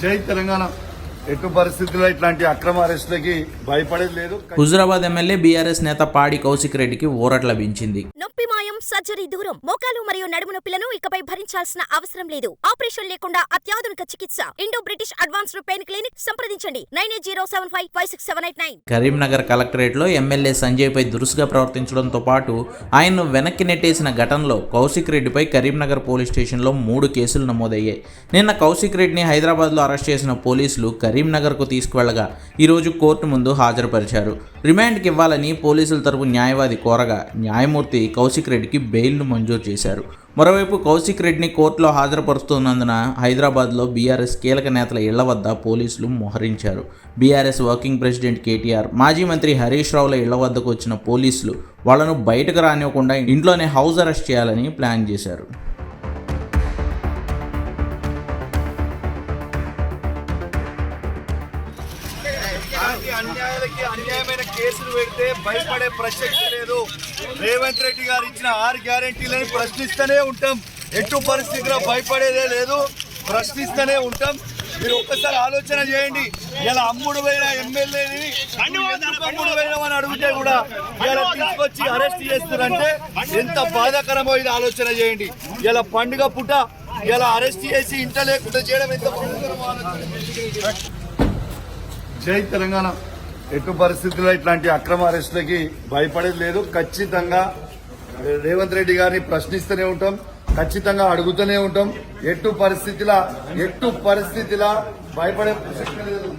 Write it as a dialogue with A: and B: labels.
A: జై తెలంగాణ. ఎటు పరిస్థితుల్లో ఇట్లాంటి అక్రమ అరెస్టులకి భయపడేది లేదు.
B: హుజురాబాద్ ఎమ్మెల్యే బీఆర్ఎస్ నేత పాడి కౌశిక్ రెడ్డికి ఊరట లభించింది.
C: నొప్పి మాయం, సర్జరీ దూరం. మోకాలు మరియు నడుము నొప్పులను ఇకపై భరించాల్సిన అవసరం లేదు. ఆపరేషన్ లేకుండా అత్యాధునిక చికిత్స. Indo British advanced pain clinic. సంప్రదించండి 9807556789.
B: కరీంనగర్ కలెక్టరేట్ లో ఎమ్మెల్యే సంజయ్ పై దురుసుగా ప్రవర్తించడంతో పాటు ఆయన్ను వెనక్కి నెట్టేసిన ఘటనలో కౌశిక్ రెడ్డిపై కరీంనగర్ పోలీస్ స్టేషన్లో 3 కేసులు నమోదయ్యాయి. నిన్న కౌశిక్ రెడ్డిని హైదరాబాద్లో అరెస్ట్ చేసిన పోలీసులు కరీంనగర్కు తీసుకువెళ్లగా ఈరోజు కోర్టు ముందు హాజరుపరిచారు. రిమాండ్కి ఇవ్వాలని పోలీసుల తరపు న్యాయవాది కోరగా న్యాయమూర్తి కౌశిక్ రెడ్డికి బెయిల్ను మంజూరు చేశారు. మరోవైపు కౌశిక్ రెడ్డిని కోర్టులో హాజరుపరుస్తున్నందున హైదరాబాద్లో బీఆర్ఎస్ కీలక నేతల ఇళ్ల వద్ద పోలీసులు మోహరించారు. బీఆర్ఎస్ వర్కింగ్ ప్రెసిడెంట్ కేటీఆర్, మాజీ మంత్రి హరీష్ రావుల ఇళ్ల వద్దకు వచ్చిన పోలీసులు వాళ్లను బయటకు రానివ్వకుండా ఇంట్లోనే హౌస్ అరెస్ట్ చేయాలని ప్లాన్ చేశారు.
A: అన్యాయమైన కేసులు పెడితే భయపడే ప్రసక్తి లేదు. రేవంత్ రెడ్డి గారు ఇచ్చిన 6 గ్యారెంటీలను ప్రశ్నిస్తూనే ఉంటాం. ఎటు పరిస్థితిలో భయపడేదే లేదు, ప్రశ్నిస్తూనే ఉంటాం. మీరు ఒక్కసారి ఆలోచన చేయండి. ఇలా అమ్ముడు పోయిన ఎమ్మెల్యేని అమ్ముడు పోయినామని అడిగితే కూడా ఇలా తీసుకొచ్చి అరెస్ట్ చేస్తారంటే ఎంత బాధాకరమో ఇది ఆలోచన చేయండి. ఇలా పండుగ పుట్ట ఇలా అరెస్ట్ చేసి ఇంట లేకుండా చేయడం ఎంత బాధాకరమో ఆలోచన. జై తెలంగాణ. ఎటు పరిస్థితుల్లో ఇట్లాంటి అక్రమ అరెస్టులకి భయపడేది లేదు. ఖచ్చితంగా రేవంత్ రెడ్డి గారిని ప్రశ్నిస్తూనే ఉంటాం, ఖచ్చితంగా అడుగుతూనే ఉంటాం. ఎటు పరిస్థితిలా భయపడే ప్రసక్తి లేదు.